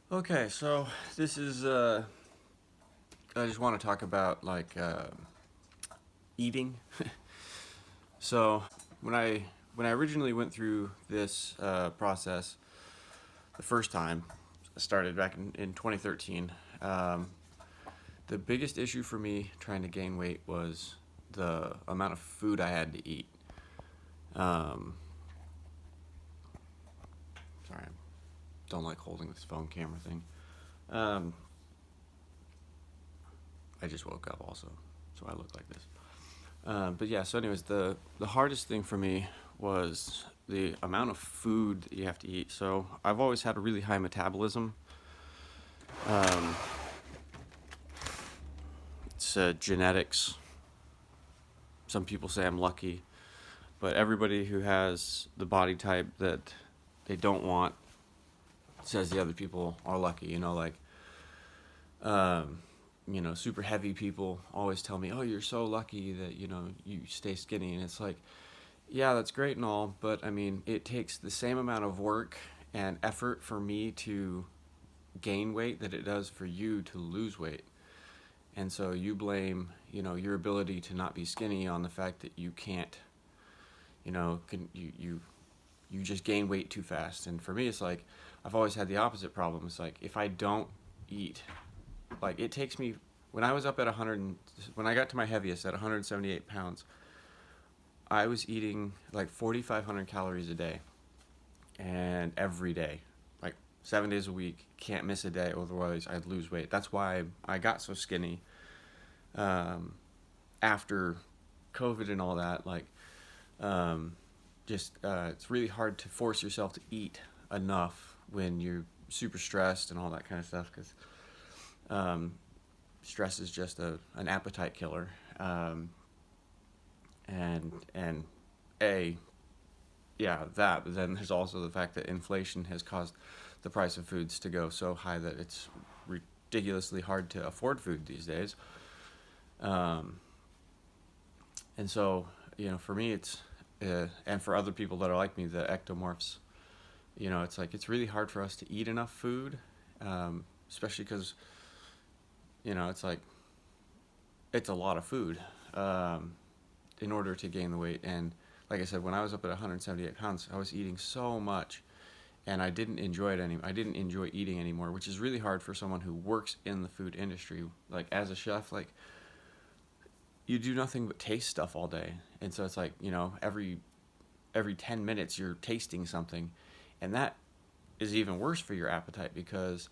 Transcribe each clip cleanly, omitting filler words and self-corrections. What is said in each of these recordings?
Okay, so this is I just want to talk about eating. So when I originally went through this process the first time, I started back in 2013. Um, the biggest issue for me trying to gain weight was the amount of food I had to eat. Um, Sorry, I don't like holding this phone camera thing. Um, I just woke up also, so I look like this. But yeah, so anyways, the hardest thing for me was the amount of food that you have to eat. So I've always had a really high metabolism. Um, it's genetics. Some people say I'm lucky, but everybody who has the body type that they don't want says the other people are lucky. Um, super heavy people always tell me, "Oh, you're so lucky that you stay skinny," and it's like, yeah, that's great and all, but I mean, it takes the same amount of work and effort for me to gain weight that it does for you to lose weight. And so you blame, your ability to not be skinny on the fact that you can't, you just gain weight too fast. And for me, it's like I've always had the opposite problem. It's like if I don't eat, like it takes me when I was up at 100, when I got to my heaviest at 178 pounds, I was eating like 4,500 calories a day, and every day, like 7 days a week, can't miss a day, otherwise I'd lose weight. That's why I got so skinny um, after COVID and all that. It's really hard to force yourself to eat enough when you're super stressed and all that kind of stuff, because um, stress is just an appetite killer. And a yeah, that. But then there's also the fact that inflation has caused the price of foods to go so high that it's ridiculously hard to afford food these days. Um, and so, for me, and for other people that are like me, the ectomorphs, it's like it's really hard for us to eat enough food, especially because, it's like it's a lot of food in order to gain the weight. And like I said, when I was up at 178 pounds, I was eating so much, and I didn't enjoy it I didn't enjoy eating anymore, which is really hard for someone who works in the food industry. Like as a chef, like you do nothing but taste stuff all day, and so it's like every 10 minutes you're tasting something, and that is even worse for your appetite because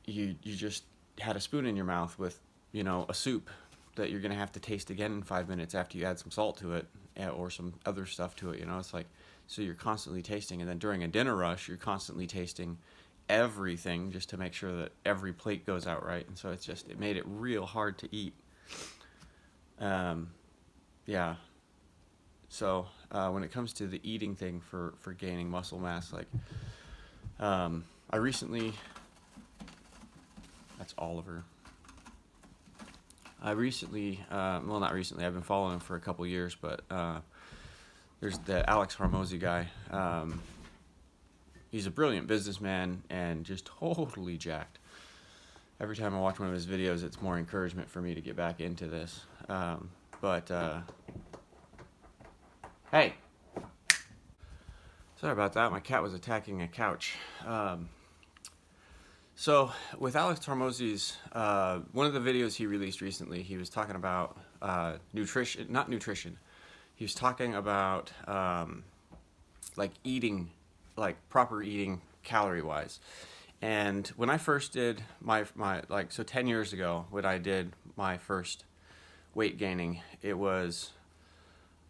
you just had a spoon in your mouth with a soup that you're gonna have to taste again in 5 minutes after you add some salt to it or some other stuff to it. It's like, so you're constantly tasting, and then during a dinner rush you're constantly tasting everything just to make sure that every plate goes out right. And so it made it real hard to eat. um, yeah. So when it comes to the eating thing for gaining muscle mass, like I recently, that's Oliver. I recently, well, not recently, I've been following him for a couple years, but there's the Alex Hormozy guy. He's a brilliant businessman and just totally jacked. Every time I watch one of his videos, it's more encouragement for me to get back into this. But hey, sorry about that. My cat was attacking a couch. So with Alex Hormozy's, one of the videos he released recently, he was talking about nutrition, not nutrition. He was talking about like eating, like proper eating calorie wise. And when I first did my like, so 10 years ago, when I did my first weight gaining, it was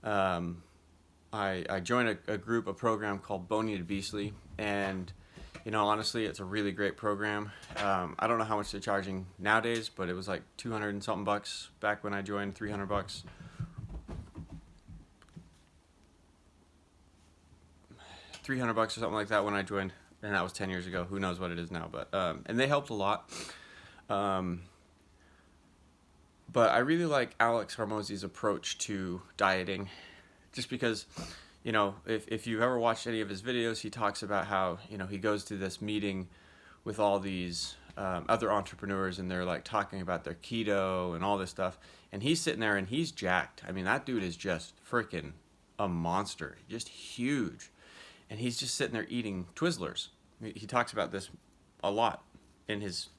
I joined a group, a program called Boney to Beastly, and honestly, it's a really great program. I don't know how much they're charging nowadays, but it was like 200 and something bucks back when I joined, 300 bucks. 300 bucks or something like that when I joined, and that was 10 years ago. Who knows what it is now, but and they helped a lot. Um, but I really like Alex Hormozy's approach to dieting, just because, if you've ever watched any of his videos, he talks about how he goes to this meeting with all these other entrepreneurs, and they're like talking about their keto and all this stuff, and he's sitting there and he's jacked. I mean, that dude is just freaking a monster, just huge, and he's just sitting there eating Twizzlers. He talks about this a lot in his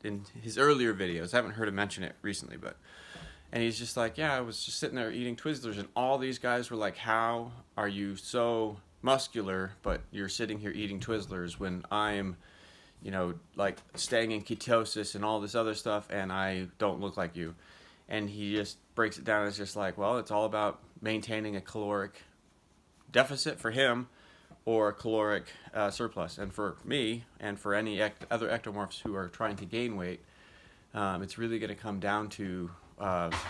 earlier videos. I haven't heard him mention it recently, and he's just like, yeah, I was just sitting there eating Twizzlers, and all these guys were like, how are you so muscular, but you're sitting here eating Twizzlers when I'm, like staying in ketosis and all this other stuff, and I don't look like you. And he just breaks it down as just like, well, it's all about maintaining a caloric deficit for him, or a caloric surplus. And for me, and for any other ectomorphs who are trying to gain weight, it's really going to come down to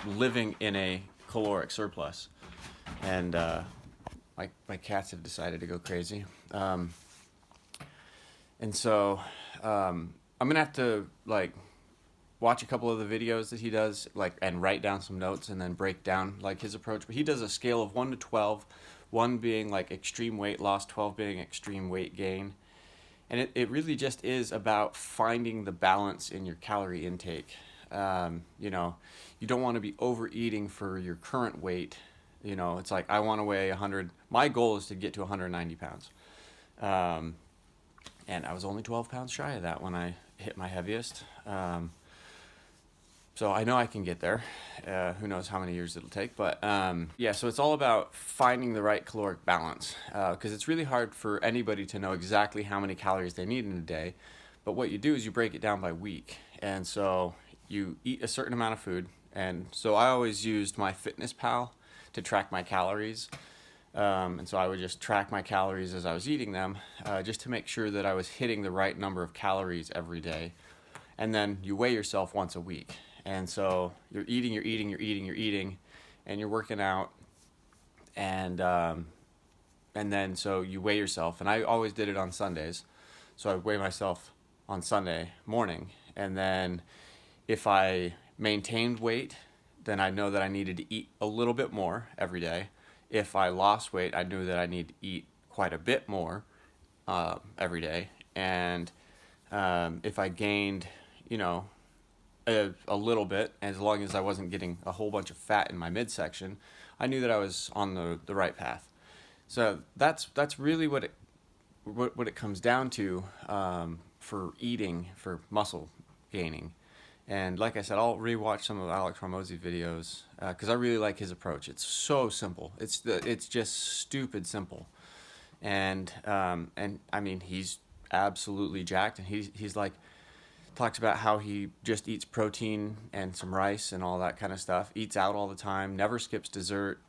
living in a caloric surplus. And my cats have decided to go crazy. And so I'm going to have to like watch a couple of the videos that he does, like, and write down some notes and then break down like his approach. But he does a scale of 1 to 12, 1 being like extreme weight loss, 12 being extreme weight gain. And it really just is about finding the balance in your calorie intake. You don't want to be overeating for your current weight. It's like, I want to weigh 100. My goal is to get to 190 pounds. And I was only 12 pounds shy of that when I hit my heaviest. So I know I can get there. Who knows how many years it'll take. But so it's all about finding the right caloric balance, because it's really hard for anybody to know exactly how many calories they need in a day. But what you do is you break it down by week. And so you eat a certain amount of food. And so I always used my FitnessPal to track my calories. And so I would just track my calories as I was eating them, just to make sure that I was hitting the right number of calories every day. And then you weigh yourself once a week. And so you're eating, and you're working out. And then so you weigh yourself. And I always did it on Sundays. So I weigh myself on Sunday morning. And then if I maintained weight, then I know that I needed to eat a little bit more every day. If I lost weight, I knew that I need to eat quite a bit more every day. And if I gained, a little bit, as long as I wasn't getting a whole bunch of fat in my midsection, I knew that I was on the right path. So that's really what it comes down to for eating, for muscle gaining. And like I said, I'll rewatch some of Alex Hormozi's videos because I really like his approach. It's so simple. It's just stupid simple. And I mean, he's absolutely jacked, and he's like, talks about how he just eats protein and some rice and all that kind of stuff, eats out all the time, never skips dessert,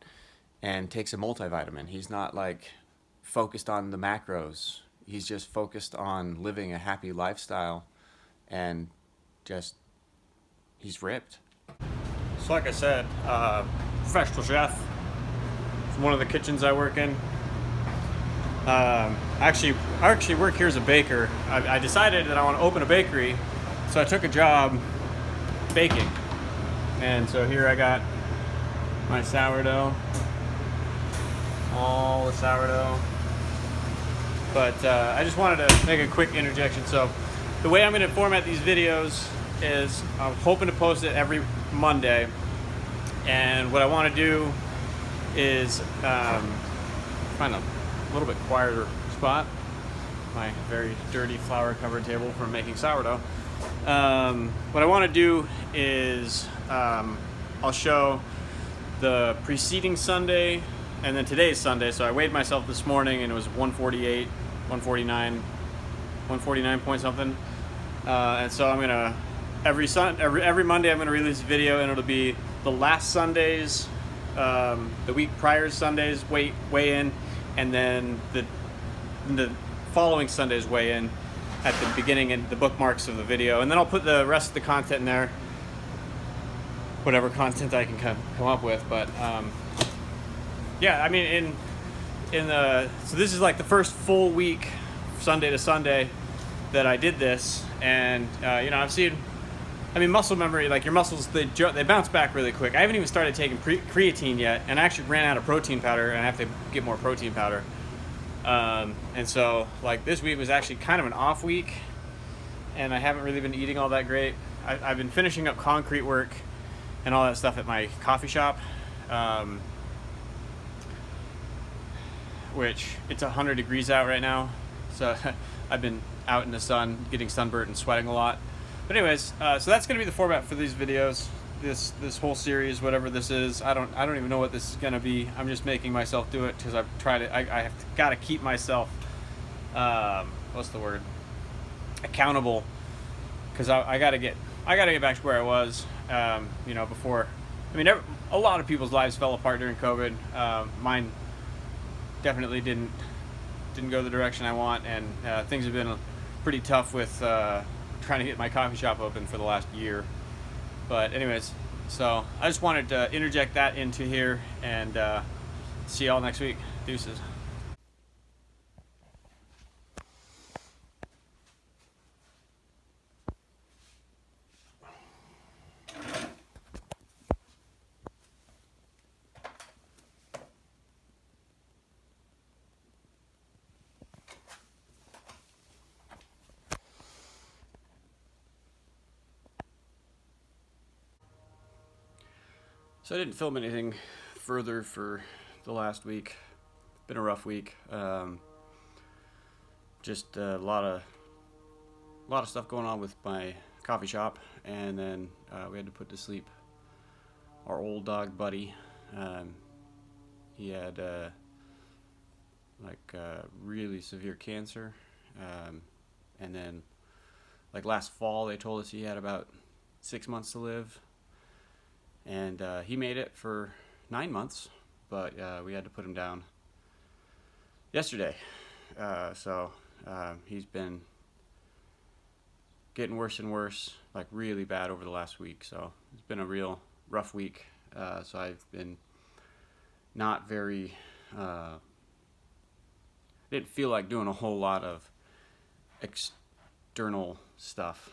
and takes a multivitamin. He's not like focused on the macros. He's just focused on living a happy lifestyle, and just, he's ripped. So like I said, professional chef. It's one of the kitchens I work in. I actually work here as a baker. I decided that I want to open a bakery, so I took a job baking. And so here I got my sourdough, all the sourdough. But I just wanted to make a quick interjection. So the way I'm going to format these videos is I'm hoping to post it every Monday. And what I want to do is find a little bit quieter spot. My very dirty flour covered table for making sourdough. What I want to do is I'll show the preceding Sunday and then today's Sunday. So I weighed myself this morning and it was 148, 149 point something. And so I'm gonna every Monday I'm gonna release a video, and it'll be the last Sunday's, the week prior Sunday's weigh in, and then the following Sunday's weigh in at the beginning and the bookmarks of the video, and then I'll put the rest of the content in there, whatever content I can come up with. But yeah, I mean, so this is like the first full week, Sunday to Sunday, that I did this, and I've seen, muscle memory, like your muscles, they bounce back really quick. I haven't even started taking creatine yet, and I actually ran out of protein powder, and I have to get more protein powder. And so like this week was actually kind of an off week, and I haven't really been eating all that great. I've been finishing up concrete work and all that stuff at my coffee shop, which it's 100 degrees out right now, so I've been out in the sun getting sunburnt and sweating a lot. But anyways, so that's gonna be the format for these videos. This whole series, whatever this is, I don't even know what this is gonna be. I'm just making myself do it because I've tried it. I have got to keep myself, what's the word, accountable, because I gotta get back to where I was, before. I mean, a lot of people's lives fell apart during COVID. Mine definitely didn't go the direction I want, and things have been pretty tough with trying to get my coffee shop open for the last year. But anyways, so I just wanted to interject that into here, and see y'all next week. Deuces. So I didn't film anything further for the last week. Been a rough week. Just a lot of stuff going on with my coffee shop, and then we had to put to sleep our old dog Buddy. He had really severe cancer, and then like last fall they told us he had about 6 months to live. And he made it for 9 months, but we had to put him down yesterday. So he's been getting worse and worse, like really bad over the last week. So it's been a real rough week. So I've been not very, didn't feel like doing a whole lot of external stuff.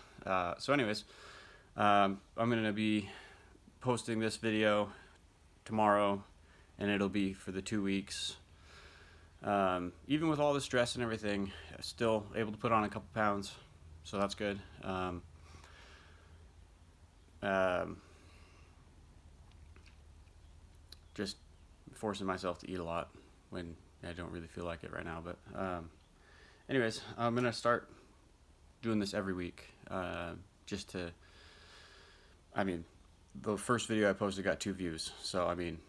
So anyways, I'm going to be posting this video tomorrow, and it'll be for the 2 weeks. Even with all the stress and everything, still able to put on a couple pounds, so that's good. Just forcing myself to eat a lot when I don't really feel like it right now. But anyways, I'm gonna start doing this every week, just to, I mean, the first video I posted got 2 views, so I mean,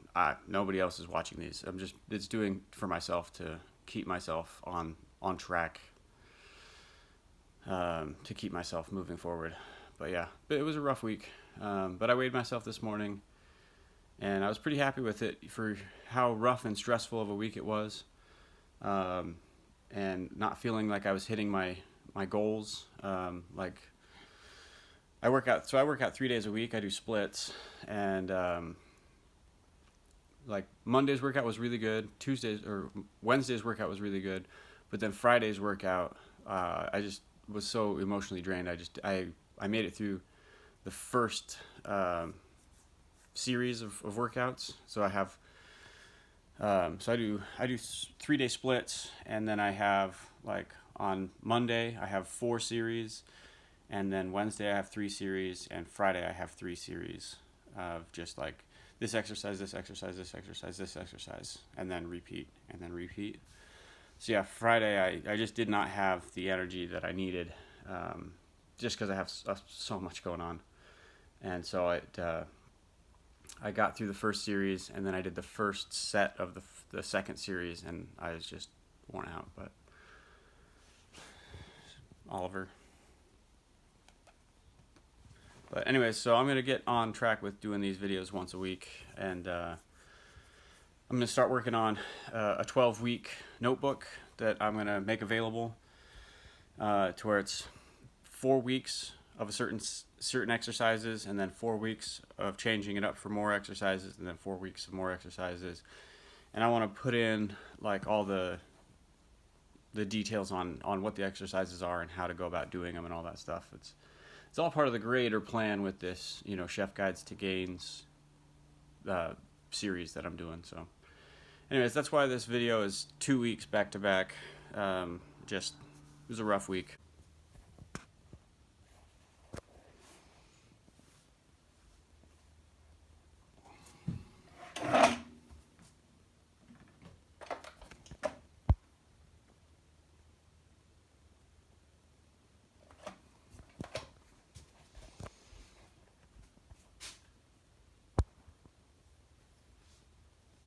nobody else is watching these. It's doing for myself to keep myself on track, to keep myself moving forward. But yeah, it was a rough week. But I weighed myself this morning, and I was pretty happy with it for how rough and stressful of a week it was, and not feeling like I was hitting my goals. I work out 3 days a week. I do splits, and like Monday's workout was really good. Wednesday's workout was really good, but then Friday's workout, I just was so emotionally drained. I made it through the first series of workouts. So I have, so I do 3-day splits, and then I have, like, on Monday I have 4 series. And then Wednesday I have 3 series, and Friday I have 3 series of just like this exercise, this exercise, this exercise, this exercise, and then repeat, and then repeat. So yeah, Friday I just did not have the energy that I needed, just because I have so much going on. And so I got through the first series, and then I did the first set of the second series, and I was just worn out. But Oliver. But anyways, so I'm going to get on track with doing these videos once a week, and I'm going to start working on a 12-week notebook that I'm going to make available, to where it's 4 weeks of a certain exercises, and then 4 weeks of changing it up for more exercises, and then 4 weeks of more exercises. And I want to put in like all the details on what the exercises are and how to go about doing them and all that stuff. It's all part of the greater plan with this, Chef Guides to Gains series that I'm doing. So anyways, that's why this video is 2 weeks back to back. It was a rough week.